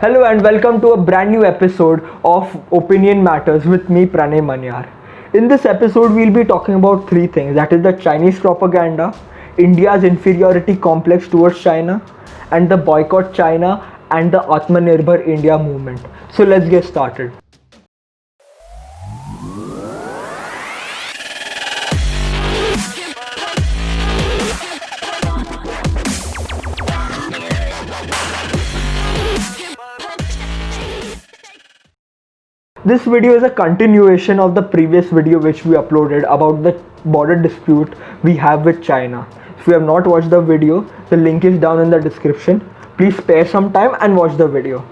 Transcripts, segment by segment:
Hello and welcome to a brand new episode of Opinion Matters with me, Pranay Manyar. In this episode, we'll be talking about three things, that is the Chinese propaganda, India's inferiority complex towards China, and the boycott China and the Atmanirbhar India movement. So let's get started. This video is a continuation of the previous video which we uploaded about the border dispute we have with China. If you have not watched the video, the link is down in the description. Please spare some time and watch the video.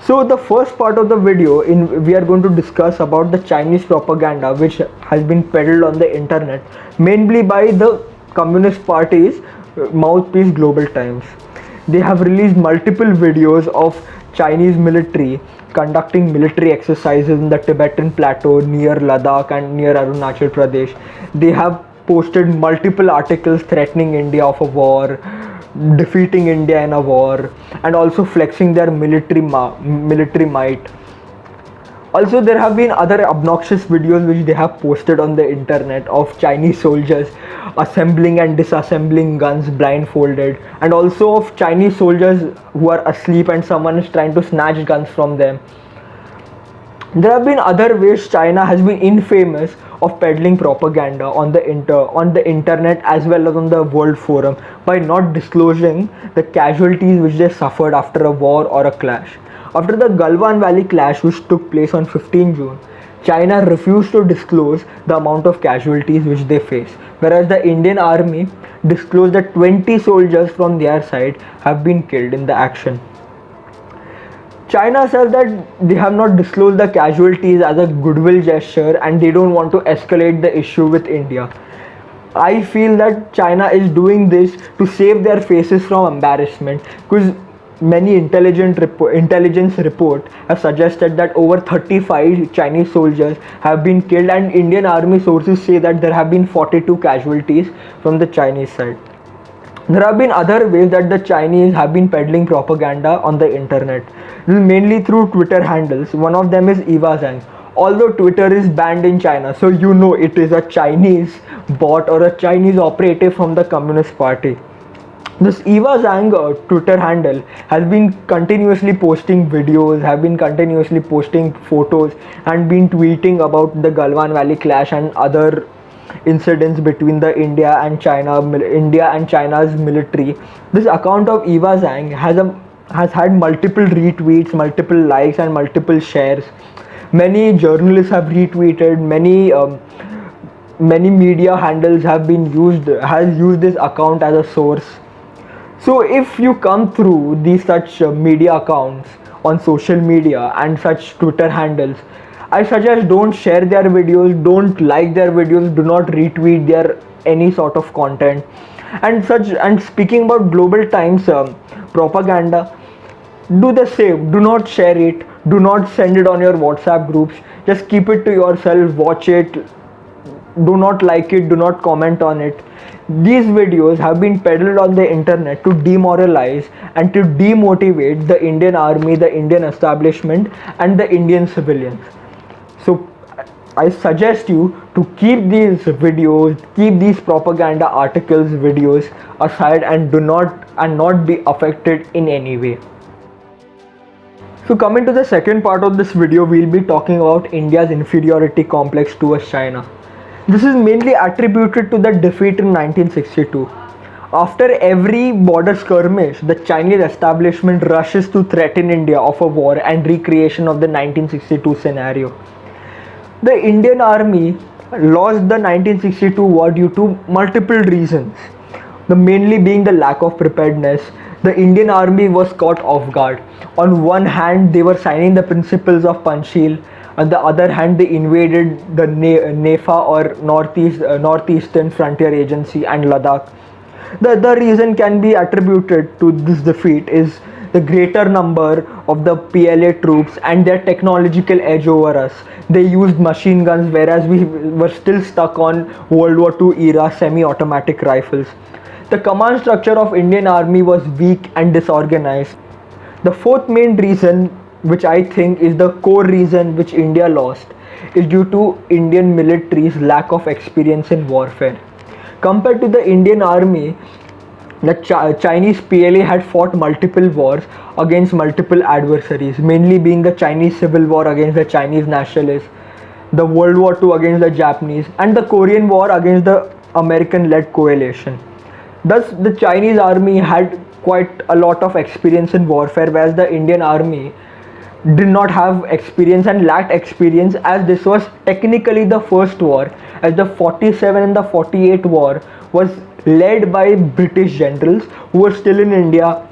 So the first part of the video we are going to discuss about the Chinese propaganda which has been peddled on the internet mainly by the Communist Party's mouthpiece Global Times. They have released multiple videos of Chinese military conducting military exercises in the Tibetan plateau near Ladakh and near Arunachal Pradesh. They have posted multiple articles threatening India of a war, defeating India in a war, and also flexing their military might. Also, there have been other obnoxious videos which they have posted on the internet of Chinese soldiers assembling and disassembling guns blindfolded, and also of Chinese soldiers who are asleep and someone is trying to snatch guns from them. There have been other ways China has been infamous of peddling propaganda on the internet as well as on the World Forum by not disclosing the casualties which they suffered after a war or a clash. After the Galwan Valley clash which took place on 15 June, China refused to disclose the amount of casualties which they faced, whereas the Indian army disclosed that 20 soldiers from their side have been killed in the action. China says that they have not disclosed the casualties as a goodwill gesture and they don't want to escalate the issue with India. I feel that China is doing this to save their faces from embarrassment, because many intelligence reports have suggested that over 35 Chinese soldiers have been killed, and Indian army sources say that there have been 42 casualties from the Chinese side. There have been other ways that the Chinese have been peddling propaganda on the internet. This is mainly through Twitter handles. One of them is Eva Zhang. Although Twitter is banned in China, so you know it is a Chinese bot or a Chinese operative from the Communist Party. This Eva Zhang Twitter handle has been continuously posting videos, have been continuously posting photos, and been tweeting about the Galwan Valley clash and other incidents between the India and China's military. This account of Eva Zhang has had multiple retweets, multiple likes, and multiple shares. Many journalists have retweeted. Many media handles have used this account as a source. So if you come through these such media accounts on social media and such Twitter handles, I suggest don't share their videos, don't like their videos, do not retweet their any sort of content. And speaking about Global Times propaganda, do the same. Do not share it. Do not send it on your WhatsApp groups. Just keep it to yourself. Watch it. Do not like it. Do not comment on it. These videos have been peddled on the internet to demoralize and to demotivate the Indian army, the Indian establishment, and the Indian civilians. So I suggest you to keep these videos, keep these propaganda articles, videos aside, and not be affected in any way. So coming to the second part of this video, we'll be talking about India's inferiority complex towards China. This is mainly attributed to the defeat in 1962. After every border skirmish, the Chinese establishment rushes to threaten India of a war and recreation of the 1962 scenario. The Indian army lost the 1962 war due to multiple reasons. The mainly being the lack of preparedness. The Indian army was caught off guard. On one hand, they were signing the principles of Panchsheel. On the other hand, they invaded the NEFA or Northeastern Frontier Agency and Ladakh. The reason can be attributed to this defeat is the greater number of the PLA troops and their technological edge over us. They used machine guns, whereas we were still stuck on World War II era semi-automatic rifles. The command structure of Indian Army was weak and disorganized. The fourth main reason, which I think is the core reason which India lost, is due to Indian military's lack of experience in warfare. Compared to the Indian army, the Chinese PLA had fought multiple wars against multiple adversaries, mainly being the Chinese Civil War against the Chinese nationalists, the World War II against the Japanese, and the Korean War against the American-led coalition. Thus, the Chinese army had quite a lot of experience in warfare, whereas the Indian army did not have experience and lacked experience, as this was technically the first war, as the 47 and the 48 war was led by British generals who were still in India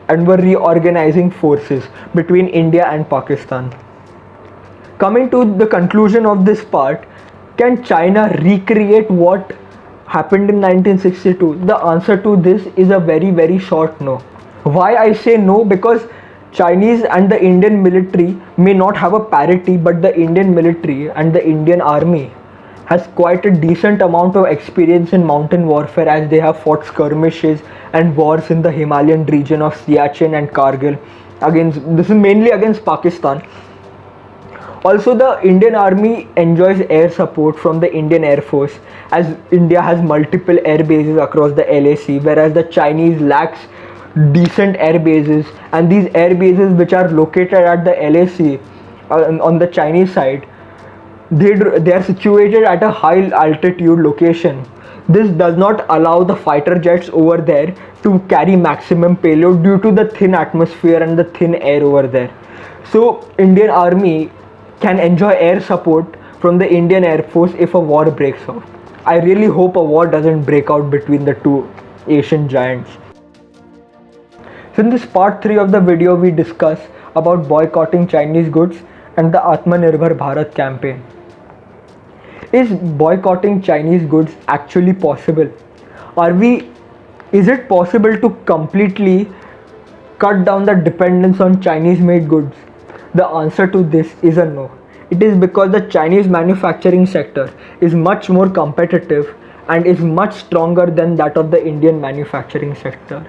and were reorganizing forces between India and Pakistan. Coming to the conclusion of this part, can China recreate what happened in 1962? The answer to this is a very short no. Why I say no? Because Chinese and the Indian military may not have a parity, but the Indian military and the Indian army has quite a decent amount of experience in mountain warfare, as they have fought skirmishes and wars in the Himalayan region of Siachen and Kargil. This is mainly against Pakistan. Also, the Indian army enjoys air support from the Indian Air Force, as India has multiple air bases across the LAC, whereas the Chinese lacks decent air bases, and these air bases which are located at the LAC on the Chinese side, they are situated at a high altitude location. This does not allow the fighter jets over there to carry maximum payload due to the thin atmosphere and the thin air over there. So Indian army can enjoy air support from the Indian Air Force if a war breaks out. I really hope a war doesn't break out between the two Asian giants. So in this part 3 of the video, we discuss about boycotting Chinese goods and the Atmanirbhar Bharat campaign. Is boycotting Chinese goods actually possible? Is it possible to completely cut down the dependence on Chinese made goods? The answer to this is a no. It is because the Chinese manufacturing sector is much more competitive and is much stronger than that of the Indian manufacturing sector.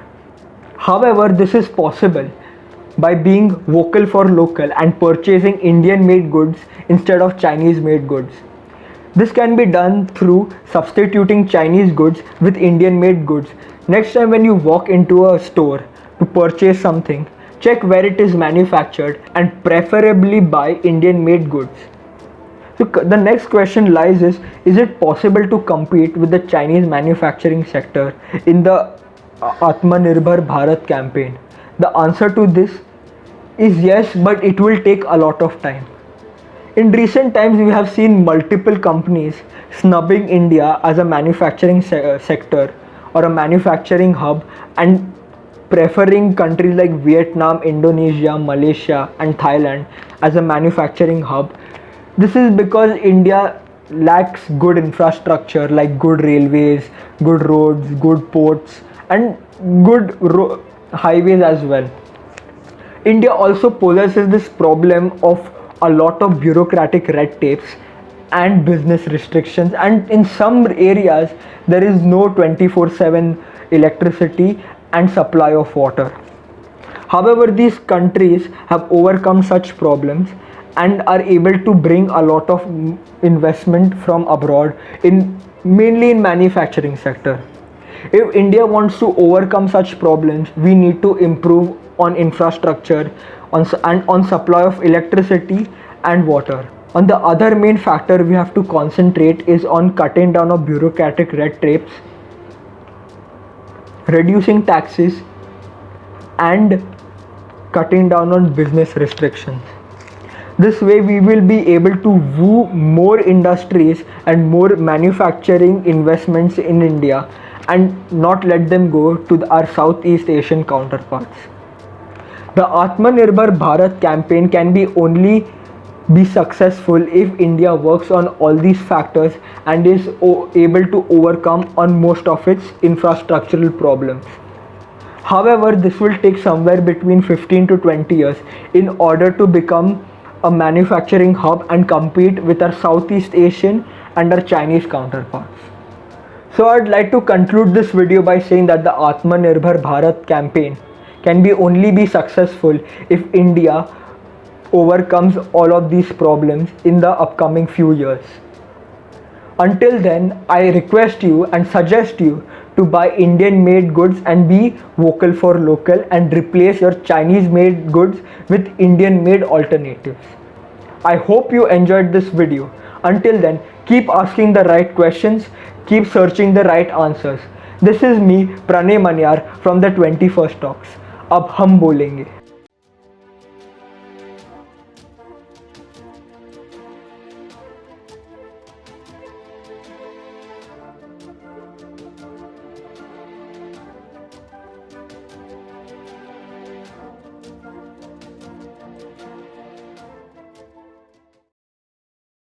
However, this is possible by being vocal for local and purchasing Indian made goods instead of Chinese made goods. This can be done through substituting Chinese goods with Indian made goods. Next time when you walk into a store to purchase something, check where it is manufactured and preferably buy Indian made goods. So the next question lies is it possible to compete with the Chinese manufacturing sector in the Atmanirbhar Bharat campaign? The answer to this is yes, but it will take a lot of time. In recent times, we have seen multiple companies snubbing India as a manufacturing sector or a manufacturing hub and preferring countries like Vietnam, Indonesia, Malaysia and Thailand as a manufacturing hub. This is because India lacks good infrastructure like good railways, good roads, good ports and good highways as well. India also possesses this problem of a lot of bureaucratic red tapes and business restrictions, and in some areas there is no 24/7 electricity and supply of water. However, these countries have overcome such problems and are able to bring a lot of investment from abroad mainly in manufacturing sector. If India wants to overcome such problems, we need to improve on infrastructure and on supply of electricity and water. On the other main factor we have to concentrate is on cutting down on bureaucratic red tapes, reducing taxes and cutting down on business restrictions. This way we will be able to woo more industries and more manufacturing investments in India and not let them go to our Southeast Asian counterparts. The Atmanirbhar Bharat campaign can only be successful if India works on all these factors and is able to overcome on most of its infrastructural problems. However, this will take somewhere between 15 to 20 years in order to become a manufacturing hub and compete with our Southeast Asian and our Chinese counterparts. So I'd like to conclude this video by saying that the Atmanirbhar Bharat campaign can be only be successful if India overcomes all of these problems in the upcoming few years. Until then, I request you and suggest you to buy Indian made goods and be vocal for local and replace your Chinese made goods with Indian made alternatives. I hope you enjoyed this video. Until then, keep asking the right questions, keep searching the right answers. This is me, Pranay Manyar from the 21st Talks. अब हम बोलेंगे.